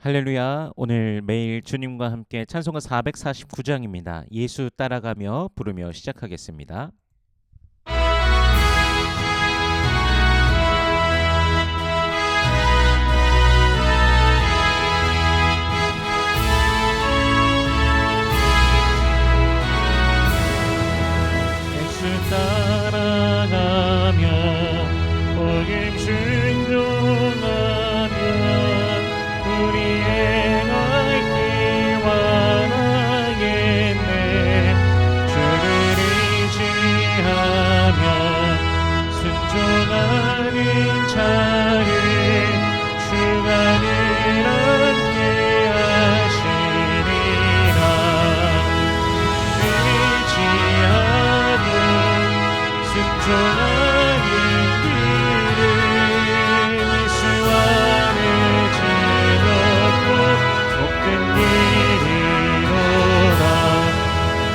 할렐루야. 오늘 매일 주님과 함께 찬송가 449장입니다. 예수 따라가며 부르며 시작하겠습니다. 예수 따라가며 복음 순종하며 우리의 갈 길 원하겠네. 주를 의지하며 순종하는 자를 주가 늘 함께 하시리라. 의지하며 순종하는 그를 예수 안에 지었고 복된 길이로다.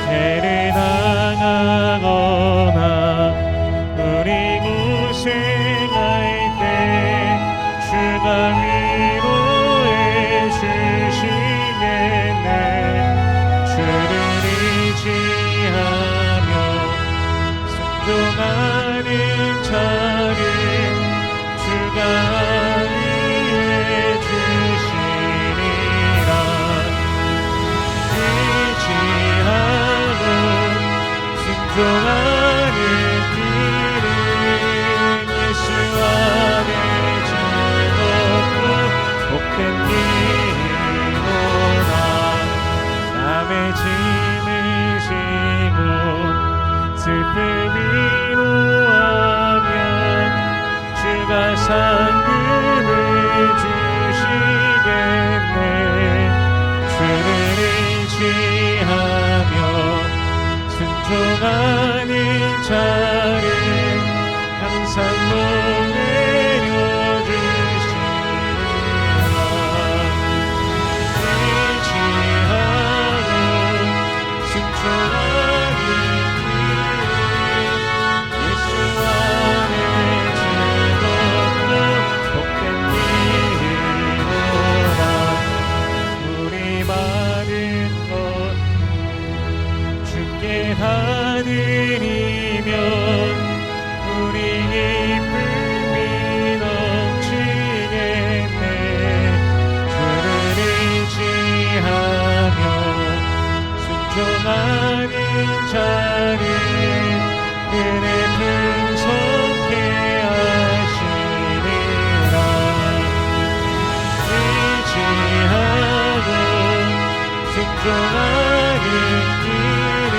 해를 당하거나 우리 고생할 때 주가 위로해 주시겠네. 주를 의지하며 순종하는 자를 주가 위해 주시리라. 의지하고 순종하는 그는 예수 안에 즐겁고 복된 길이로다. 남의 짐을 지고 슬픔 위로하면 주가 상급을 주시겠네. 주를 의지하며 순종하는 자를 항상 보내려 주시리라. 의지하고 순종하는 예수 안에 즐겁고 복된 길이로다. 우리 받은 것 주께 다 드리면 우리 기쁨이 넘치겠네. 주를 의지하며 순종하는 자를 은혜 풍성케 하시리라. 의지하고 순종하는 길은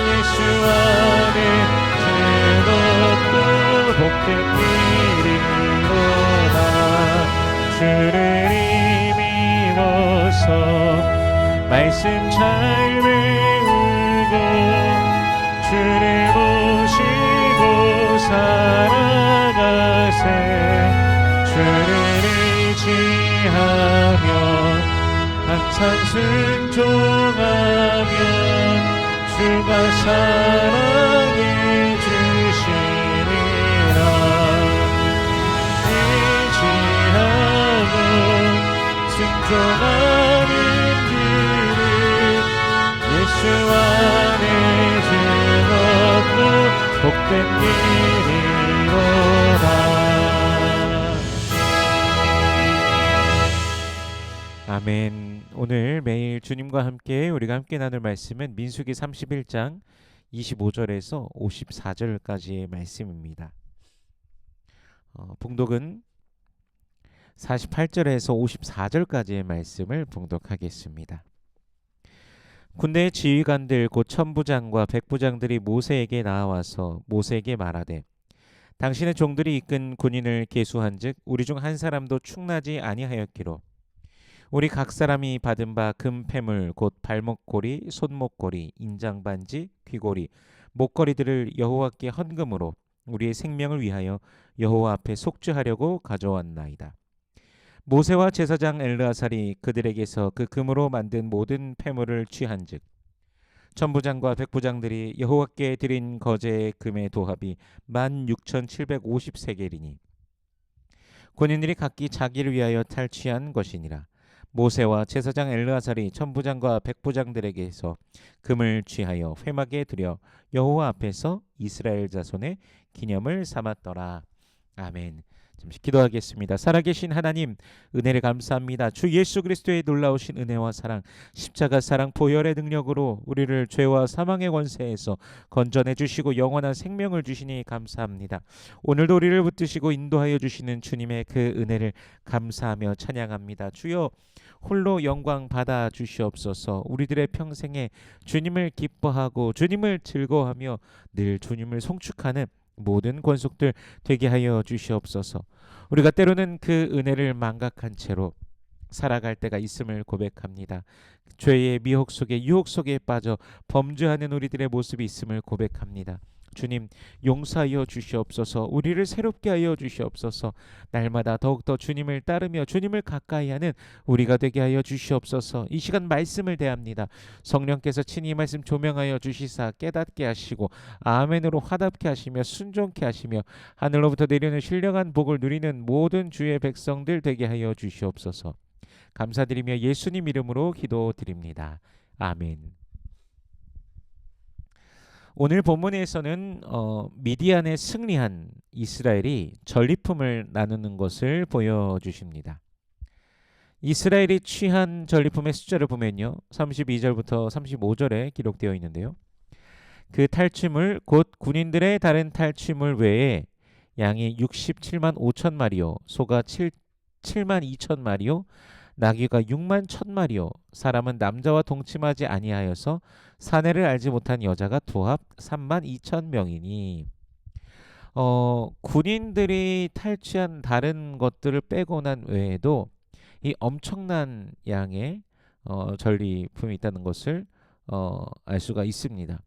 예수 안에 즐겁고 복된 길이로다. 주를 힘입어서 말씀 잘 배우고 주를 모시고 살아가세. 주를 의지하며 항상 순종하면 주가 사랑해 주시리라. 의지하고 순종하는 길은 예수 안에 즐겁고 복된 길이로다. 아멘. 오늘 매일 주님과 함께 우리가 함께 나눌 말씀은 민수기 31장 25절에서 54절까지의 말씀입니다. 봉독은 48절에서 54절까지의 말씀을 봉독하겠습니다. 군대의 지휘관들 곧 천부장과 백부장들이 모세에게 나와서 모세에게 말하되 당신의 종들이 이끈 군인을 계수한즉 우리 중 한 사람도 충나지 아니하였기로 우리 각 사람이 받은 바 금패물 곧 발목고리, 손목고리, 인장반지, 귀고리, 목걸이들을 여호와께 헌금으로 우리의 생명을 위하여 여호와 앞에 속죄하려고 가져왔나이다. 모세와 제사장 엘르아살이 그들에게서 그 금으로 만든 모든 패물을 취한즉 천부장과 백부장들이 여호와께 드린 거제의 금의 도합이 16,750세겔이니 군인들이 각기 자기를 위하여 탈취한 것이니라. 모세와 제사장 엘르아살이 천부장과 백부장들에게서 금을 취하여 회막에 들여 여호와 앞에서 이스라엘 자손의 기념을 삼았더라. 아멘. 잠시 기도하겠습니다. 살아계신 하나님, 은혜를 감사합니다. 주 예수 그리스도의 놀라우신 은혜와 사랑, 십자가 사랑 보혈의 능력으로 우리를 죄와 사망의 권세에서 건져내 주시고 영원한 생명을 주시니 감사합니다. 오늘도 우리를 붙드시고 인도하여 주시는 주님의 그 은혜를 감사하며 찬양합니다. 주여, 홀로 영광 받아 주시옵소서. 우리들의 평생에 주님을 기뻐하고 주님을 즐거워하며 늘 주님을 송축하는 모든 권속들 되게 하여 주시옵소서. 우리가 때로는 그 은혜를 망각한 채로 살아갈 때가 있음을 고백합니다. 죄의 미혹 속에 유혹 속에 빠져 범죄하는 우리들의 모습이 있음을 고백합니다. 주님, 용서하여 주시옵소서. 우리를 새롭게 하여 주시옵소서. 날마다 더욱더 주님을 따르며 주님을 가까이 하는 우리가 되게 하여 주시옵소서. 이 시간 말씀을 대합니다. 성령께서 친히 말씀 조명하여 주시사 깨닫게 하시고 아멘으로 화답게 하시며 순종케 하시며 하늘로부터 내리는 신령한 복을 누리는 모든 주의 백성들 되게 하여 주시옵소서. 감사드리며 예수님 이름으로 기도드립니다. 아멘. 오늘 본문에서는 미디안에 승리한 이스라엘이 전리품을 나누는 것을 보여주십니다. 이스라엘이 취한 전리품의 숫자를 보면요, 32절부터 35절에 기록되어 있는데요. 그 탈취물 곧 군인들의 다른 탈취물 외에 양이 67만 5천 마리요, 소가 7만 2천 마리요, 나귀가 6만 1천 마리요, 사람은 남자와 동침하지 아니하여서 사내를 알지 못한 여자가 도합 3만 2천 명이니. 군인들이 탈취한 다른 것들을 빼고 난 외에도 이 엄청난 양의 전리품이 있다는 것을 알 수가 있습니다.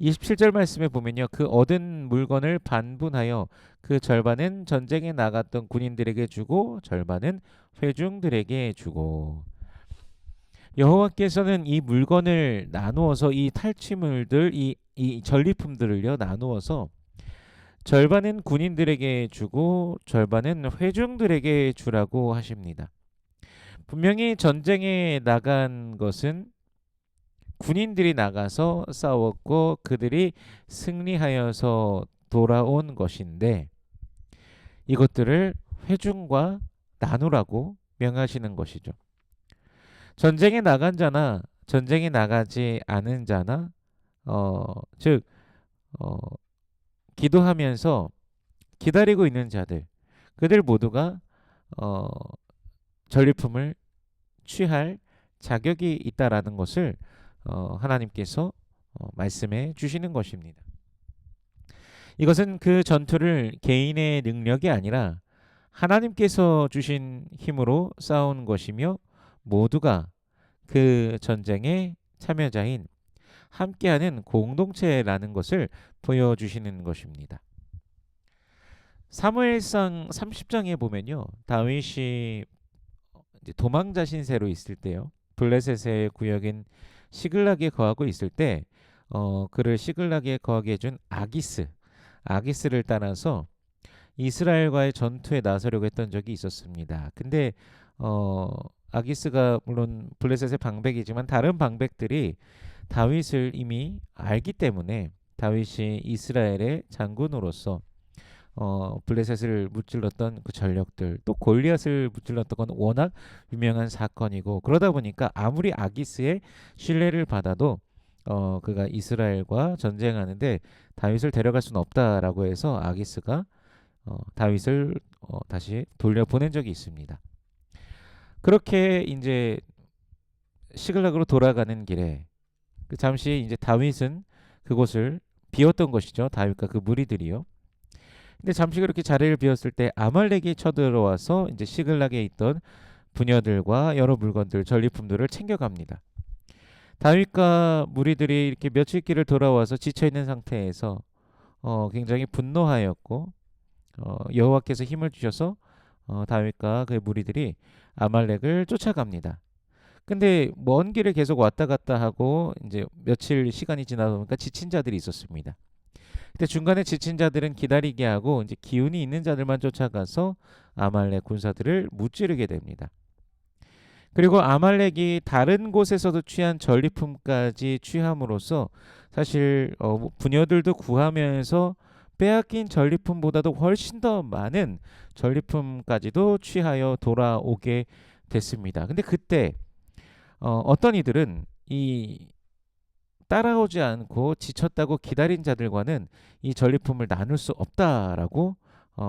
27절 말씀에 보면요, 그 얻은 물건을 반분하여 그 절반은 전쟁에 나갔던 군인들에게 주고 절반은 회중들에게 주고. 여호와께서는 이 물건을 나누어서 이 탈취물들, 이 전리품들을요 나누어서 절반은 군인들에게 주고 절반은 회중들에게 주라고 하십니다. 분명히 전쟁에 나간 것은 군인들이 나가서 싸웠고 그들이 승리하여서 돌아온 것인데 이것들을 회중과 나누라고 명하시는 것이죠. 전쟁에 나간 자나 전쟁에 나가지 않은 자나 즉 기도하면서 기다리고 있는 자들, 그들 모두가 전리품을 취할 자격이 있다라는 것을 하나님께서 말씀해 주시는 것입니다. 이것은 그 전투를 개인의 능력이 아니라 하나님께서 주신 힘으로 싸운 것이며 모두가 그 전쟁의 참여자인 함께하는 공동체라는 것을 보여주시는 것입니다. 사무엘상 30장에 보면요, 다윗이 도망자 신세로 있을 때요, 블레셋의 구역인 시글락에 거하고 있을 때 그를 시글락에 거하게 해준 아기스를 따라서 이스라엘과의 전투에 나서려고 했던 적이 있었습니다. 근데 아기스가 물론 블레셋의 방백이지만 다른 방백들이 다윗을 이미 알기 때문에 다윗이 이스라엘의 장군으로서 블레셋을 무찔렀던 그 전력들, 또 골리앗을 무찔렀던 건 워낙 유명한 사건이고, 그러다 보니까 아무리 아기스의 신뢰를 받아도 그가 이스라엘과 전쟁하는데 다윗을 데려갈 수는 없다라고 해서 아기스가 다윗을 다시 돌려보낸 적이 있습니다. 그렇게 이제 시글락으로 돌아가는 길에 잠시 이제 다윗은 그곳을 비웠던 것이죠. 다윗과 그 무리들이요. 근데 잠시 그렇게 자리를 비웠을 때 아말렉이 쳐들어와서 이제 시글락에 있던 부녀들과 여러 물건들, 전리품들을 챙겨갑니다. 다윗과 무리들이 이렇게 며칠 길을 돌아와서 지쳐 있는 상태에서 굉장히 분노하였고 여호와께서 힘을 주셔서 다윗과 그의 무리들이 아말렉을 쫓아갑니다. 근데 먼 길을 계속 왔다 갔다 하고 이제 며칠 시간이 지나다 보니까 지친 자들이 있었습니다. 그때 중간에 지친 자들은 기다리게 하고 이제 기운이 있는 자들만 쫓아가서 아말렉 군사들을 무찌르게 됩니다. 그리고 아말렉이 다른 곳에서도 취한 전리품까지 취함으로써 사실 부녀들도 구하면서 빼앗긴 전리품보다도 훨씬 더 많은 전리품까지도 취하여 돌아오게 됐습니다. 근데 그때 어떤 이들은 이 따라오지 않고 지쳤다고 기다린 자들과는 이 전리품을 나눌 수 없다라고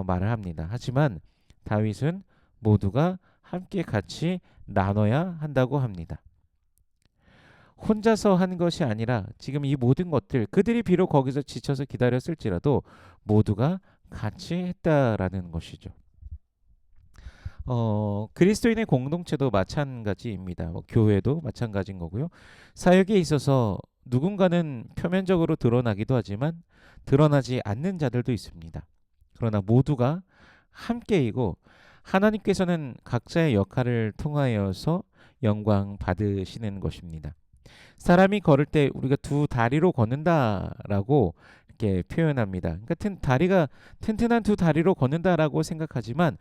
말을 합니다. 하지만 다윗은 모두가 함께 같이 나눠야 한다고 합니다. 혼자서 한 것이 아니라 지금 이 모든 것들 그들이 비록 거기서 지쳐서 기다렸을지라도 모두가 같이 했다라는 것이죠. 그리스도인의 공동체도 마찬가지입니다. 교회도 마찬가지인 거고요. 사역에 있어서 누군가는 표면적으로 드러나기도 하지만 드러나지 않는 자들도 있습니다. 그러나 모두가 함께이고 하나님께서는 각자의 역할을 통하여서 영광 받으시는 것입니다. 사람이 걸을 때 우리가 두 다리로 걷는다라고 이렇게 표현합니다. 그러니까 다리가 튼튼한 두 다리로 걷는다라고 생각하지만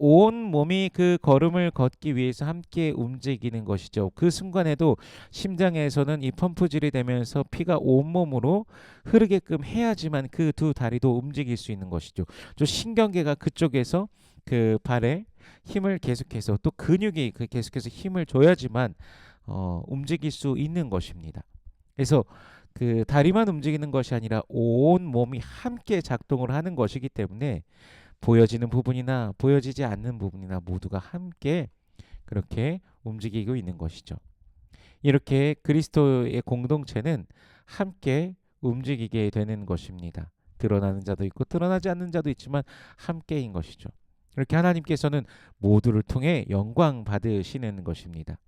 온 몸이 그 걸음을 걷기 위해서 함께 움직이는 것이죠. 그 순간에도 심장에서는 이 펌프질이 되면서 피가 온몸으로 흐르게끔 해야지만 그 두 다리도 움직일 수 있는 것이죠. 또 신경계가 그쪽에서 그 발에 힘을 계속해서 또 근육이 계속해서 힘을 줘야지만 움직일 수 있는 것입니다. 그래서 그 다리만 움직이는 것이 아니라 온 몸이 함께 작동을 하는 것이기 때문에 보여지는 부분이나 보여지지 않는 부분이나 모두가 함께 그렇게 움직이고 있는 것이죠. 이렇게 그리스도의 공동체는 함께 움직이게 되는 것입니다. 드러나는 자도 있고 드러나지 않는 자도 있지만 함께인 것이죠. 이렇게 하나님께서는 모두를 통해 영광 받으시는 것입니다.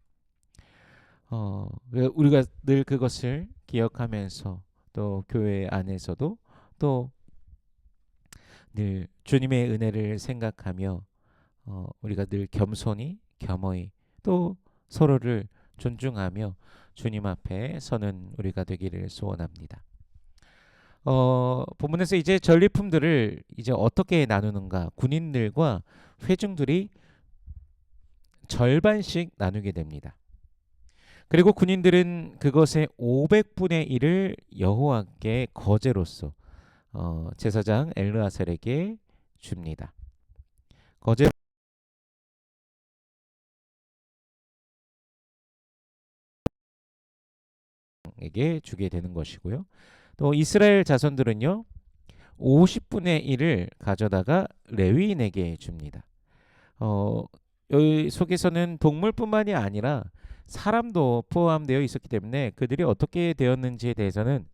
우리가 늘 그것을 기억하면서 또 교회 안에서도 또 늘 주님의 은혜를 생각하며 우리가 늘 겸손히 겸허히 또 서로를 존중하며 주님 앞에 서는 우리가 되기를 소원합니다. 본문에서 이제 전리품들을 이제 어떻게 나누는가? 군인들과 회중들이 절반씩 나누게 됩니다. 그리고 군인들은 그것의 500분의 1을 여호와께 거제로서 제사장 엘르아셀에게 줍니다. 거제에게 주게 되는 것이고요. 또 이스라엘 자손들은요. 50분의 1을 가져다가 레위인에게 줍니다. 여기 속에서는 동물뿐만이 아니라 사람도 포함되어 있었기 때문에 그들이 어떻게 되었는지에 대해서는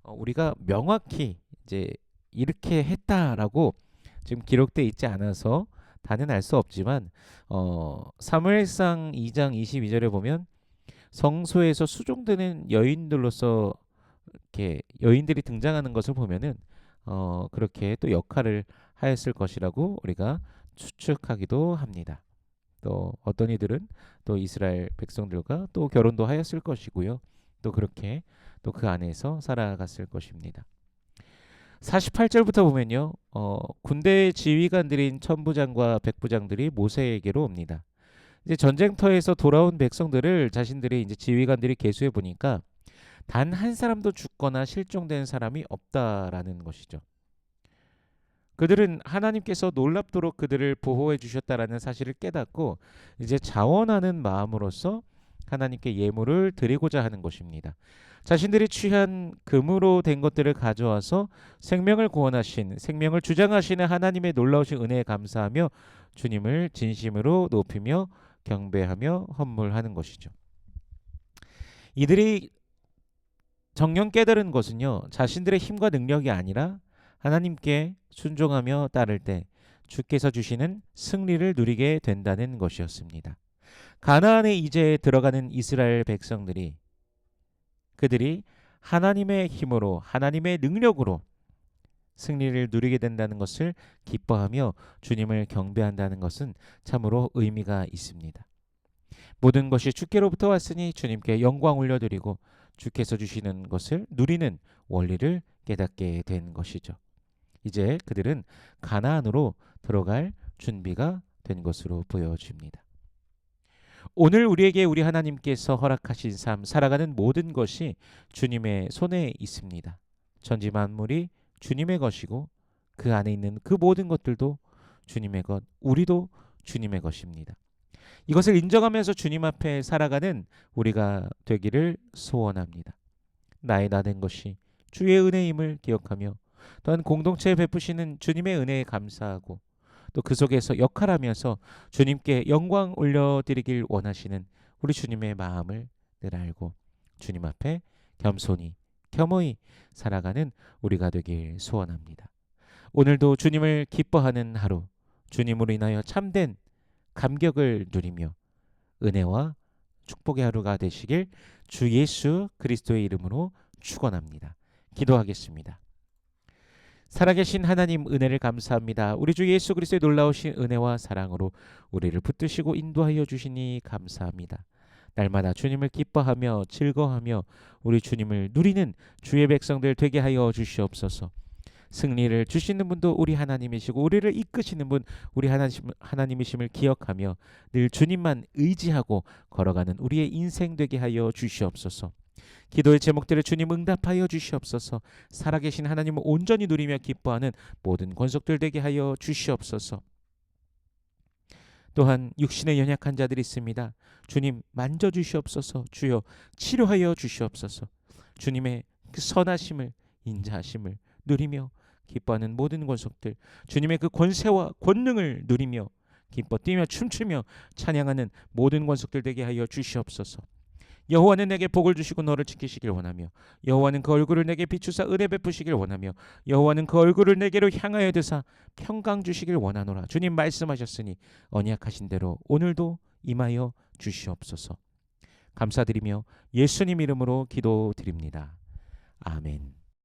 우리가 명확히 이제 이렇게 했다라고 지금 기록되어 있지 않아서 다는 알 수 없지만 사무엘상 2장 22절에 보면 성소에서 수종되는 여인들로서 이렇게 여인들이 등장하는 것을 보면은 그렇게 또 역할을 하였을 것이라고 우리가 추측하기도 합니다. 또 어떤 이들은 또 이스라엘 백성들과 또 결혼도 하였을 것이고요. 또 그렇게 또 그 안에서 살아갔을 것입니다. 48절부터 보면요. 군대의 지휘관들인 천부장과 백부장들이 모세에게로 옵니다. 이제 전쟁터에서 돌아온 백성들을 자신들의 이제 지휘관들이 계수해 보니까 단 한 사람도 죽거나 실종된 사람이 없다라는 것이죠. 그들은 하나님께서 놀랍도록 그들을 보호해 주셨다라는 사실을 깨닫고 이제 자원하는 마음으로서 하나님께 예물을 드리고자 하는 것입니다. 자신들이 취한 금으로 된 것들을 가져와서 생명을 구원하신 생명을 주장하시는 하나님의 놀라우신 은혜에 감사하며 주님을 진심으로 높이며 경배하며 헌물하는 것이죠. 이들이 정녕 깨달은 것은요. 자신들의 힘과 능력이 아니라 하나님께 순종하며 따를 때 주께서 주시는 승리를 누리게 된다는 것이었습니다. 가나안에 이제 들어가는 이스라엘 백성들이 그들이 하나님의 힘으로 하나님의 능력으로 승리를 누리게 된다는 것을 기뻐하며 주님을 경배한다는 것은 참으로 의미가 있습니다. 모든 것이 주께로부터 왔으니 주님께 영광 올려드리고 주께서 주시는 것을 누리는 원리를 깨닫게 된 것이죠. 이제 그들은 가나안으로 들어갈 준비가 된 것으로 보여집니다. 오늘 우리에게 우리 하나님께서 허락하신 삶, 살아가는 모든 것이 주님의 손에 있습니다. 천지 만물이 주님의 것이고 그 안에 있는 그 모든 것들도 주님의 것, 우리도 주님의 것입니다. 이것을 인정하면서 주님 앞에 살아가는 우리가 되기를 소원합니다. 나의 나 된 것이 주의 은혜임을 기억하며 또한 공동체에 베푸시는 주님의 은혜에 감사하고 또 그 속에서 역할하면서 주님께 영광 올려드리길 원하시는 우리 주님의 마음을 늘 알고 주님 앞에 겸손히 겸허히 살아가는 우리가 되길 소원합니다. 오늘도 주님을 기뻐하는 하루, 주님으로 인하여 참된 감격을 누리며 은혜와 축복의 하루가 되시길 주 예수 그리스도의 이름으로 축원합니다. 기도하겠습니다. 살아계신 하나님 은혜를 감사합니다. 우리 주 예수 그리스도의 놀라우신 은혜와 사랑으로 우리를 붙드시고 인도하여 주시니 감사합니다. 날마다 주님을 기뻐하며 즐거워하며 우리 주님을 누리는 주의 백성들 되게 하여 주시옵소서. 승리를 주시는 분도 우리 하나님이시고 우리를 이끄시는 분 우리 하나님이심을 기억하며 늘 주님만 의지하고 걸어가는 우리의 인생 되게 하여 주시옵소서. 기도의 제목들을 주님 응답하여 주시옵소서. 살아계신 하나님을 온전히 누리며 기뻐하는 모든 권속들 되게 하여 주시옵소서. 또한 육신에 연약한 자들이 있습니다. 주님 만져주시옵소서. 주여 치료하여 주시옵소서. 주님의 그 선하심을 인자하심을 누리며 기뻐하는 모든 권속들 주님의 그 권세와 권능을 누리며 기뻐 뛰며 춤추며 찬양하는 모든 권속들 되게 하여 주시옵소서. 여호와는 내게 복을 주시고 너를 지키시길 원하며 여호와는 그 얼굴을 내게 비추사 은혜 베푸시길 원하며 여호와는 그 얼굴을 내게로 향하여 드사 평강 주시길 원하노라. 주님 말씀하셨으니 언약하신 대로 오늘도 임하여 주시옵소서. 감사드리며 예수님 이름으로 기도드립니다. 아멘.